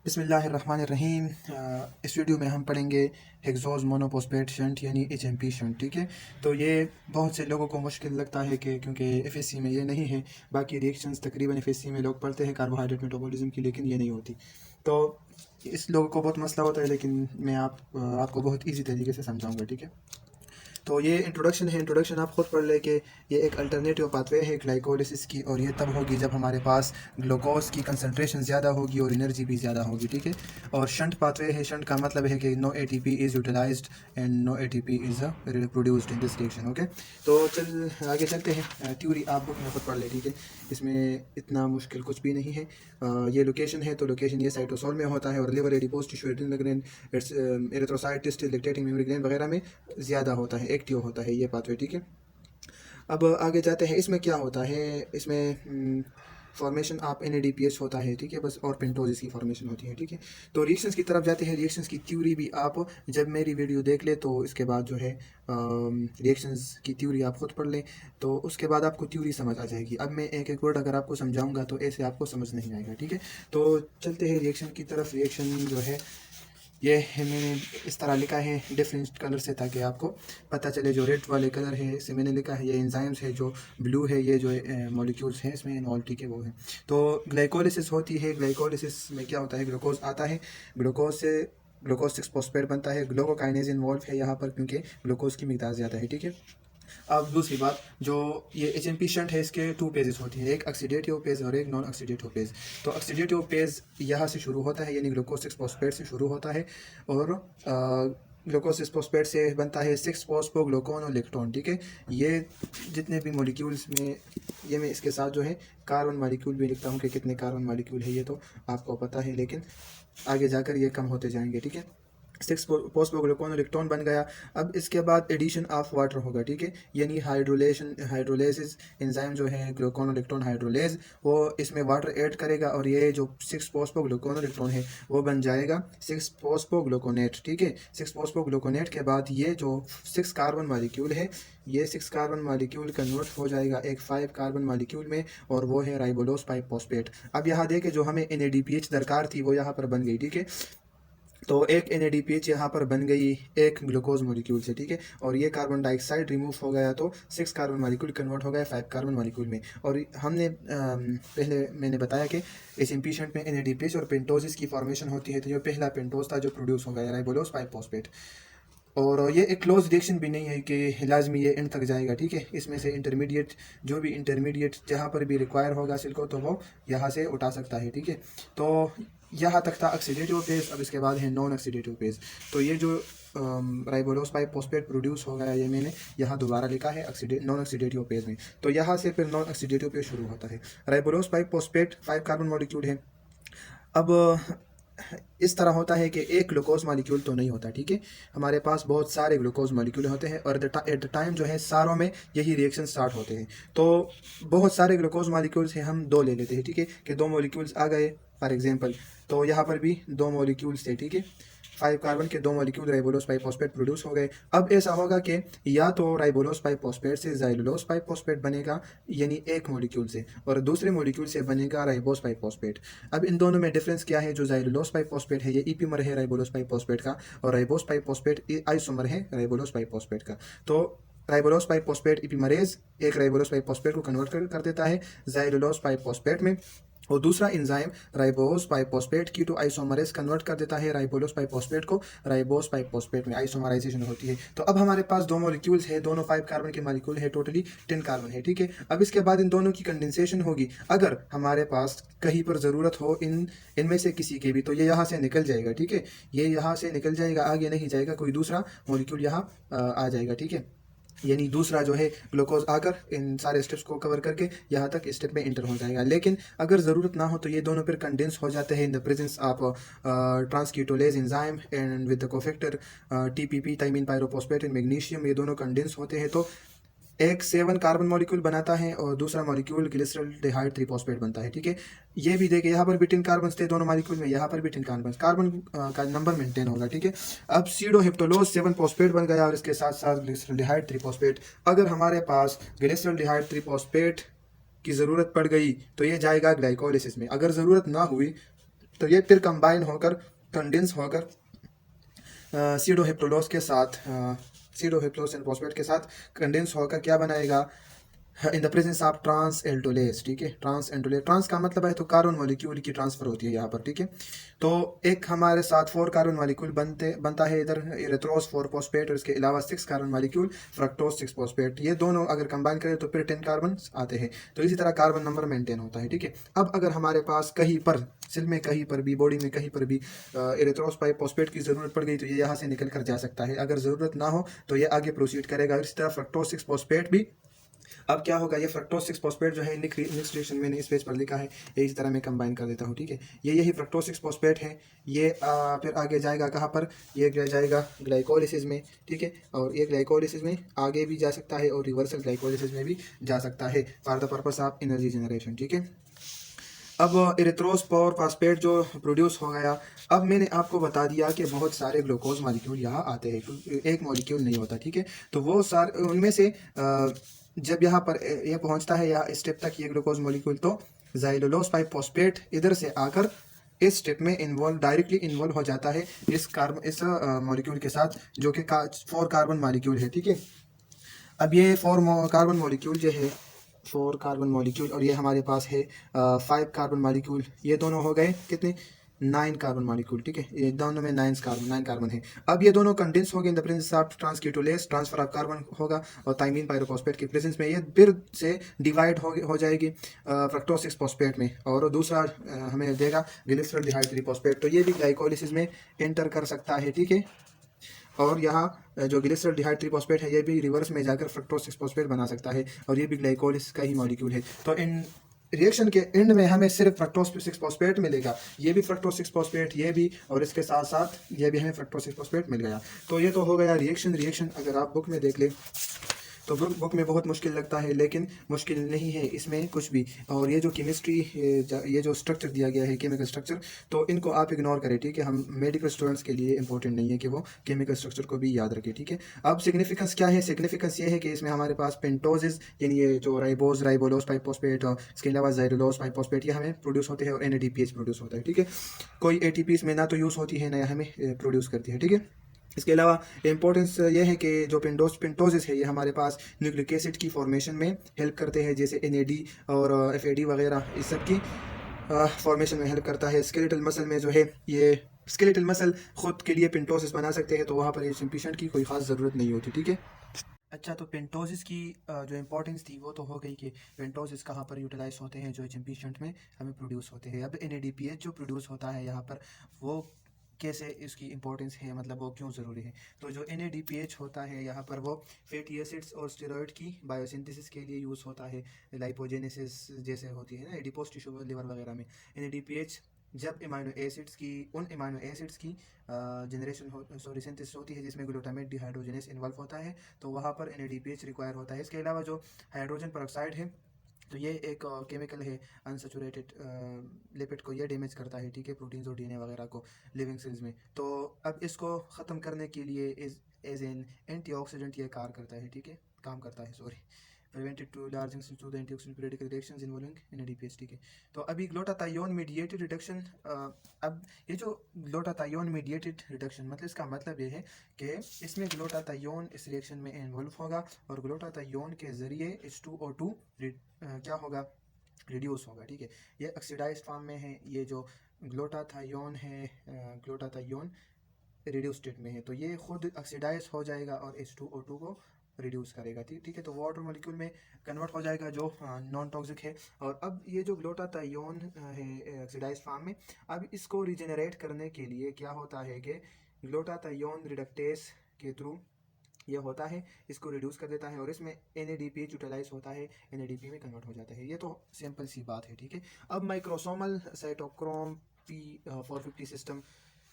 बिस्मिल्लाहिर्रहमानिर्रहीम। इस वीडियो में हम पढ़ेंगे हेक्सोज मोनोफॉस्फेट शंट यानी एचएमपी शंट। ठीक है, तो ये बहुत से लोगों को मुश्किल लगता है कि क्योंकि एफएससी में ये नहीं है। बाकी रिएक्शंस तकरीबन एफएससी में लोग पढ़ते हैं कार्बोहाइड्रेट मेटाबॉलिज्म की, लेकिन ये नहीं होती। तो इस लोगों को बहुत मसला होता है, लेकिन मैं आपको बहुत ईजी तरीके से समझाऊंगा। ठीक है, तो ये इंट्रोडक्शन है। इंट्रोडक्शन आप खुद पढ़ लें कि ये एक अल्टरनेटिव पाथवे है ग्लाइकोलिसिस की, और ये तब होगी जब हमारे पास ग्लूकोज की कंसंट्रेशन ज़्यादा होगी और एनर्जी भी ज़्यादा होगी। ठीक है, और शंट पाथवे है। शंट का मतलब है कि no ATP is utilized and no ATP is produced in this reaction. Okay, तो आगे चलते हैं। थ्योरी आप बुक में खुद पढ़ लें। ठीक है, इसमें इतना मुश्किल कुछ भी नहीं है। ये लोकेशन है, तो लोकेशन ये साइटोसोल में होता है, और liver adipose tissue adrenal gland erythrocyte testis lactating mammary gland वगैरह में ज़्यादा होता है, एक्टिव होता है ये पाथवे। ठीक है, अब आगे जाते हैं। इसमें क्या होता है, इसमें फॉर्मेशन आप NADPH होता है। ठीक है, बस, और पेंटोजिस की फॉर्मेशन होती है। ठीक है, तो रिएक्शंस की तरफ जाते हैं। रिएक्शंस की थ्योरी भी आप जब मेरी वीडियो देख ले तो इसके बाद जो है रिएक्शंस की थ्योरी आप खुद पढ़ लें, तो उसके बाद आपको थ्योरी समझ आ जाएगी। अब मैं एक एक वर्ड अगर आपको समझाऊंगा तो ऐसे आपको समझ नहीं आएगा। ठीक है, तो चलते हैं रिएक्शन की तरफ। रिएक्शन जो है ये मैंने इस तरह लिखा है डिफरेंट कलर से, ताकि आपको पता चले। जो रेड वाले कलर है इसे मैंने लिखा है ये एंजाइम्स है, जो ब्लू है ये जो मॉलिक्यूल्स हैं इसमें इन्वॉल्व। ठीक है, वो है। तो ग्लाइकोलिसिस होती है। ग्लाइकोलिसिस में क्या होता है, ग्लूकोज आता है, ग्लूकोज से ग्लूकोज 6 फॉस्फेट बनता है। ग्लूकोकाइनेज इन्वॉल्व है यहाँ पर, क्योंकि ग्लूकोज की मिकदार ज़्यादा है। ठीक है, अब दूसरी बात, जो ये एच शंट है इसके 2 पेजेस होती हैं, एक ऑक्सीडेटिव पेज और एक नॉन ऑक्सीडेटिव पेज। तो ऑक्सीडेटिव पेज यहाँ से शुरू होता है, यानी ग्लूकोज 6 फॉस्फेट से शुरू होता है, और ग्लूकोज 6 फॉस्फेट से बनता है 6 फॉस्फोग्लूकोन और लेक्टोन। ठीक है, ये जितने भी मॉलिक्यूल्स में, ये मैं इसके साथ जो है कार्बन मॉलिक्यूल भी लिखता हूँ कि कितने कार्बन मॉलिक्यूल है, ये तो आपको पता है, लेकिन आगे जाकर ये कम होते जाएंगे। ठीक है, 6 फॉस्फोग्लूकोन इलेक्ट्रॉन बन गया। अब इसके बाद एडिशन ऑफ वाटर होगा। ठीक है, यानी हाइड्रोलेसिस एंजाइम जो है ग्लूकोन इलेक्ट्रॉन हाइड्रोलेज, वो इसमें वाटर ऐड करेगा, और ये जो 6 फॉस्फोग्लूकोन इलेक्ट्रॉन है वो बन जाएगा 6 फॉस्फोग्लूकोनेट। ठीक है, 6 फॉस्फोग्लूकोनेट के बाद ये जो 6 कार्बन मालिक्यूल है, ये 6 कार्बन मालिक्यूल कन्वर्ट हो जाएगा एक 5 कार्बन मालिक्यूल में, और वो है राइबोलोस 5 फॉस्फेट। अब यहाँ देखें, जो हमें NADPH दरकार थी वो यहाँ पर बन गई। ठीक है, तो एक NADPH यहाँ पर बन गई एक ग्लूकोज मॉलिक्यूल से। ठीक है, और ये कार्बन डाइऑक्साइड रिमूव हो गया, तो 6 कार्बन मॉलिक्यूल कन्वर्ट हो गया 5 कार्बन मॉलिक्यूल में। और हमने पहले मैंने बताया कि इस इम्पीशेंट में NADPH और पेंटोजिस की फॉर्मेशन होती है। तो ये पहला पेंटोज था जो प्रोड्यूस हो गया, राइबोलोस 5 फॉस्फेट। और ये एक क्लोज रिएक्शन भी नहीं है कि लाजमी ये एंड तक जाएगा। ठीक है, इसमें से इंटरमीडिएट, जो भी इंटरमीडिएट जहाँ पर भी रिक्वायर होगा सिल को, तो वो यहाँ से उठा सकता है। ठीक है, तो यहाँ तक था ऑक्सीडेटिव फेज। अब इसके बाद है नॉन ऑक्सीडेटिव फेज। तो ये जो राइबोलोस 5 फॉस्फेट प्रोड्यूस हो गया, ये मैंने यहाँ दोबारा लिखा है नॉन ऑक्सीडेटिव फेज में। तो यहाँ से फिर नॉन ऑक्सीडेटिव फेज शुरू होता है। राइबोलोस 5 फॉस्फेट 5 कार्बन मॉलिक्यूल है। अब इस तरह होता है कि एक ग्लूकोज मॉलिक्यूल तो नहीं होता। ठीक है, हमारे पास बहुत सारे ग्लूकोज मॉलिक्यूल होते हैं, और एट द टाइम जो है सारों में यही रिएक्शन स्टार्ट होते हैं। तो बहुत सारे ग्लूकोज मॉलिक्यूल्स हैं, हम दो ले लेते हैं। ठीक है, कि 2 मॉलिक्यूल्स आ गए फॉर एग्जांपल, तो यहाँ पर भी 2 मॉलिक्यूल्स थे। ठीक है, 5 कार्बन के 2 मॉलिक्यूल राइबोलोस 5 फॉस्फेट प्रोड्यूस हो गए। अब ऐसा होगा कि या तो राइबोलोस 5 फॉस्फेट से जाइलोलोस 5 फॉस्फेट बनेगा, यानी एक मॉलिक्यूल से, और दूसरे मॉलिक्यूल से बनेगा राइबोस 5 फॉस्फेट। अब इन दोनों में डिफरेंस क्या है, जो जाइलोलोस 5 फॉस्फेट है ये ईपीमर है राइबोलोस 5 फॉस्फेट का, और राइबोस 5 फॉस्फेट आइसोमर है राइबोलोस 5 फॉस्फेट का। तो राइबोलोस 5 फॉस्फेट ईपीमरेज एक राइबोलोस 5 फॉस्फेट को कन्वर्ट कर देता है जाइलोलोस 5 फॉस्फेट में, और दूसरा एंजाइम राइबोस 5 फॉस्फेट की टू आइसोमरेज कन्वर्ट कर देता है राइबोलोस 5 फॉस्फेट को राइबोस 5 फॉस्फेट में, आइसोमराइजेशन होती है। तो अब हमारे पास 2 मॉलिक्यूल्स है, दोनों 5 कार्बन के मॉलिक्यूल है, टोटली 10 कार्बन है। ठीक है, अब इसके बाद इन दोनों की कंडेंसेशन होगी। अगर हमारे पास कहीं पर ज़रूरत हो इनमें से किसी के भी, तो ये यहाँ से निकल जाएगा। ठीक है, ये यहाँ से निकल जाएगा, आगे नहीं जाएगा, कोई दूसरा मॉलिक्यूल यहाँ आ जाएगा। ठीक है, यानी दूसरा जो है ग्लूकोज आकर इन सारे स्टेप्स को कवर करके यहाँ तक स्टेप में इंटर हो जाएगा। लेकिन अगर ज़रूरत ना हो तो ये दोनों फिर कंडेंस हो जाते हैं in the presence of transketolase enzyme and with the cofactor TPP thiamine pyrophosphate and magnesium, ये दोनों कंडेंस होते हैं। तो एक 7 कार्बन मॉलिक्यूल बनाता है, और दूसरा मॉलिक्यूल ग्लिसरॉल्डिहाइड 3 फॉस्फेट बनता है। ठीक है, ये भी देखिए, यहाँ पर भी 10 कार्बन थे दोनों मॉलिक्यूल में, यहाँ पर भी 10 कार्बन, कार्बन का नंबर मेंटेन होगा। ठीक है, अब सीडोहिप्टोलोज 7 फॉस्फेट बन गया, और इसके साथ साथ ग्लिसरॉल्डिहाइड 3 फॉस्फेट। अगर हमारे पास ग्लिसरॉल्डिहाइड 3 फॉस्फेट की ज़रूरत पड़ गई तो ये जाएगा ग्लाइकोलिसिस में। अगर ज़रूरत ना हुई तो ये फिर कंबाइन होकर कंडेंस होकर सीडोहिप्टोलोस के साथ सीडोहिप्टोलोस एंड फॉस्फेट के साथ कंडेंस होकर क्या बनाएगा, in the presence of transaldolase. ठीक है, ट्रांस एल्डोलेस, ट्रांस का मतलब है तो कार्बन मॉलिक्यूल की ट्रांसफर होती है यहाँ पर। ठीक है, तो एक हमारे साथ 4 कार्बन मॉलिक्यूल बनता है इधर इरेथ्रोस 4 फॉस्फेट, और इसके अलावा 6 कार्बन मॉलिक्यूल फ्रक्टोस 6 फॉस्फेट। ये दोनों अगर कंबाइन करें तो फिर 10 कार्बन आते हैं। तो इसी तरह कार्बन नंबर मेंटेन होता है। ठीक है, अब अगर हमारे पास कहीं पर सेल में कहीं पर भी बॉडी में कहीं पर भी इरेथ्रोस 5 फॉस्फेट की जरूरत पड़ गई तो ये यहाँ से निकल कर जा सकता है। अगर जरूरत ना हो तो ये आगे प्रोसीड करेगा। इसी तरह फ्रक्टोस 6 फॉस्फेट भी, अब क्या होगा, ये फ्रक्टोज 6 फॉस्फेट जो है नेक्स्ट रिएक्शन मैंने इस पेज पर लिखा है, ये इस तरह मैं कंबाइन कर देता हूँ। ठीक है, ये यही फ्रक्टोज 6 फॉस्फेट है। ये फिर आगे जाएगा कहाँ पर, ये जाएगा ग्लाइकोलिसिस में। ठीक है, और ये ग्लाइकोलिसिस में आगे भी जा सकता है और रिवर्सल ग्लाइकोलिसिस में भी जा सकता है for the purpose of energy generation. ठीक है, अब इरेथ्रोस पावर फास्फेट जो प्रोड्यूस हो गया, अब मैंने आपको बता दिया कि बहुत सारे ग्लूकोज मॉलिक्यूल यहाँ आते हैं, एक मॉलिक्यूल नहीं होता। ठीक है, तो वो सारे उनमें से जब यहाँ पर ये पहुँचता है या स्टेप तक ये ग्लूकोज मॉलिक्यूल, तो ज़ाइलोलोस 5 फॉस्फेट इधर से आकर इस स्टेप में डायरेक्टली इन्वॉल्व हो जाता है इस मॉलिक्यूल के साथ, जो कि 4 कार्बन मॉलिक्यूल है। ठीक है, अब ये 4 कार्बन मॉलिक्यूल जो है, 4 कार्बन मॉलिक्यूल, और ये हमारे पास है 5 कार्बन मॉलिक्यूल, ये दोनों हो गए कितने, 9 कार्बन मॉलिक्यूल। ठीक है, ये दोनों में 9 कार्बन है। अब ये दोनों कंडेंस हो गए in the presence of transketolase, transfer of carbon होगा, और थाइमीन पायरोफॉस्फेट के प्रेजेंस में ये फिर से डिवाइड हो जाएगी फ्रक्टोज 6 फॉस्फेट में, और दूसरा हमें देगा ग्लिसरॉल्डिहाइड 3 फॉस्फेट। तो ये भी ग्लाइकोलिसिस में एंटर कर सकता है। ठीक है, और यहाँ जो ग्लिसरॉल्डिहाइड 3 फॉस्फेट है, ये भी रिवर्स में जाकर फ्रक्टोज 6 फॉस्फेट बना सकता है, और ये भी ग्लाइकोलिसिस का ही मॉलिक्यूल है। तो इन रिएक्शन के एंड में हमें सिर्फ फ्रक्टोज 6 फॉस्फेट मिलेगा, ये भी फ्रक्टोज 6 फॉस्फेट, ये भी, और इसके साथ साथ ये भी हमें फ्रक्टोज 6 फॉस्फेट मिल गया। तो ये तो हो गया रिएक्शन अगर आप बुक में देख ले तो बुक में बहुत मुश्किल लगता है, लेकिन मुश्किल नहीं है इसमें कुछ भी। और ये जो केमिस्ट्री, ये जो स्ट्रक्चर दिया गया है, केमिकल स्ट्रक्चर, तो इनको आप इग्नोर करें। ठीक है, हम मेडिकल स्टूडेंट्स के लिए इंपॉर्टेंट नहीं है कि वो केमिकल स्ट्रक्चर को भी याद रखें। ठीक है, अब सिग्निफिकेंस क्या है, सिग्निफिकेंस ये है कि इसमें हमारे पास पेंटोजेस, यानी ये जो राइबोलोस 5 फॉस्फेट, और इसके अलावा ज़ाइलोलोस 5 फॉस्फेट, ये हमें प्रोड्यूस होते हैं, और NADPH प्रोड्यूस होता है। ठीक है, कोई ATP इसमें ना तो यूज़ होती है, ना हमें प्रोड्यूस करती है। ठीक है, इसके अलावा इंपॉर्टेंस ये है कि जो पेंटोजेस है, ये हमारे पास न्यूक्लिक एसिड की फॉर्मेशन में हेल्प करते हैं, जैसे NAD और FAD वगैरह, इस सब की फॉर्मेशन में हेल्प करता है। स्केलेटल मसल में जो है, ये स्केलेटल मसल खुद के लिए पेंटोजेस बना सकते हैं, तो वहाँ पर पेशेंट की कोई ख़ास ज़रूरत नहीं होती। ठीक है, अच्छा, तो पेंटोजेस की जो इंपॉर्टेंस थी वो तो हो गई कि पेंटोजेस कहाँ पर यूटिलाइज होते हैं, जो पेशेंट में हमें प्रोड्यूस होते हैं। अब NADPH जो प्रोड्यूस होता है यहाँ पर, वो कैसे इसकी इंपॉर्टेंस है, मतलब वो क्यों ज़रूरी है। तो जो NADPH होता है यहाँ पर, वो फैटी एसिड्स और स्टेरॉइड की बायोसिंथेसिस के लिए यूज़ होता है, लाइपोजेनेसिस जैसे होती है ना एडिपोज टिश्यू लिवर वगैरह में। NADPH जब इमाइनो एसिड्स की, उन इमाइनो एसिड्स की जनरेशन सॉरी सिंथेसिस होती है जिसमें ग्लूटामेट डिहाइड्रोजनेस इन्वॉल्व होता है, तो वहाँ पर NADPH रिक्वायर होता है। इसके अलावा जो हाइड्रोजन परऑक्साइड है, तो ये एक केमिकल है अनसेचुरेटेड लिपिड को ये डैमेज करता है। ठीक है, प्रोटीन्स और DNA वगैरह को लिविंग सेल्स में। तो अब इसको ख़त्म करने के लिए एज एन एंटीऑक्सीडेंट ये काम करता है, sorry, prevented to large extent to the antioxidant periodic reactions involving NADPH। ठीक है, तो अभी ग्लूटाथायोन मीडिएटेड रिडक्शन, अब ये जो ग्लूटाथायोन मीडिएटेड रिडक्शन, मतलब इसका मतलब ये है कि इसमें ग्लूटाथायोन इस रिएक्शन में इन्वॉल्व होगा, और ग्लूटाथायोन के ज़रिए H2O2 क्या होगा, रिड्यूस होगा। ठीक है, ये ऑक्सीडाइज्ड फॉर्म में है, ये जो ग्लूटाथायोन है, ग्लूटाथायोन रिड्यूस स्टेट में है, तो ये खुद ऑक्सीडाइज हो जाएगा और H2O2 को रिड्यूस करेगा। ठीक है, तो वाटर मॉलिक्यूल में कन्वर्ट हो जाएगा, जो नॉन टॉक्सिक है। और अब ये जो ग्लूटाथायोन है ऑक्सीडाइज्ड फॉर्म में, अब इसको रिजेनरेट करने के लिए क्या होता है कि ग्लूटाथायोन रिडक्टेस के थ्रू ये होता है, इसको रिड्यूस कर देता है, और इसमें NADPH यूटिलाइज होता है, NADP में कन्वर्ट हो जाता है। ये तो सिंपल सी बात है। ठीक है, अब माइक्रोसोमल साइटोक्रोम P450 सिस्टम,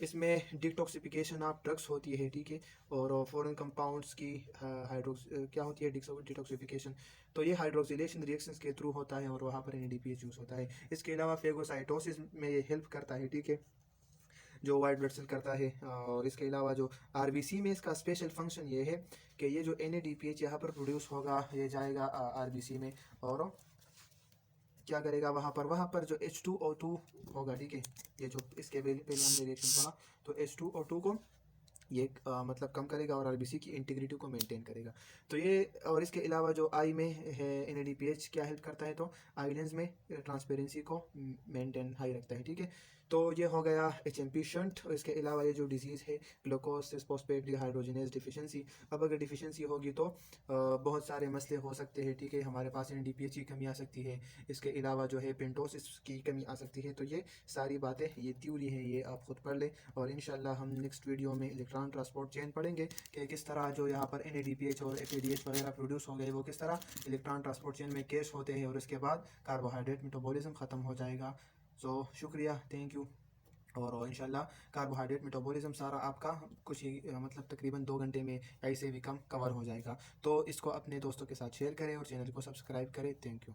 इसमें डिटॉक्सिफिकेशन ऑफ ड्रग्स होती है। ठीक है, और फॉरेन कंपाउंड्स की क्या होती है, डिटॉक्सिफिकेशन, तो ये हाइड्रोक्सिलेशन रिएक्शंस के थ्रू होता है, और वहाँ पर NADPH यूज़ होता है। इसके अलावा फेगोसाइटोसिस में ये हेल्प करता है। ठीक है, जो वाइट ब्लड सेल करता है। और इसके अलावा जो RBC में इसका स्पेशल फंक्शन ये है कि ये जो NADPH यहाँ पर प्रोड्यूस होगा, ये जाएगा RBC में, और क्या करेगा वहाँ पर जो H2O2 होगा, ठीक है, ये जो इसके पहले हमने रिएक्शन पढ़ा, तो H2O2 को ये मतलब कम करेगा और आरबीसी की इंटीग्रिटी को मेंटेन करेगा। तो ये, और इसके अलावा जो आई में है NADPH क्या हेल्प करता है, तो आई लेंस में ट्रांसपेरेंसी को मेंटेन हाई रखता है, ठीक है। तो ये हो गया HMP शंट। और इसके अलावा ये जो डिजीज़ है glucose six phosphate dehydrogenase deficiency, अब अगर डिफिशिएंसी होगी तो बहुत सारे मसले हो सकते हैं, ठीक है। हमारे पास NADPH की कमी आ सकती है, इसके अलावा जो है पेंटोसिस की कमी आ सकती है। तो ये सारी बातें, ये थ्योरी है, ये आप खुद पढ़ लें। और इंशाल्लाह हम नेक्स्ट वीडियो में इलेक्ट्रॉन ट्रांसपोर्ट चेन पढ़ेंगे कि किस तरह जो यहाँ पर NADPH और FADH वगैरह प्रोड्यूस हो गए वो किस तरह इलेक्ट्रॉन ट्रांसपोर्ट चेन में केस होते हैं, और उसके बाद कार्बोहाइड्रेट मेटाबॉलिज्म ख़त्म हो जाएगा। सो शुक्रिया, थैंक यू। और इंशाल्लाह कार्बोहाइड्रेट मेटाबॉलिज्म सारा आपका कुछ ही मतलब तकरीबन 2 घंटे में या इससे भी कम कवर हो जाएगा। तो इसको अपने दोस्तों के साथ शेयर करें और चैनल को सब्सक्राइब करें। Thank you.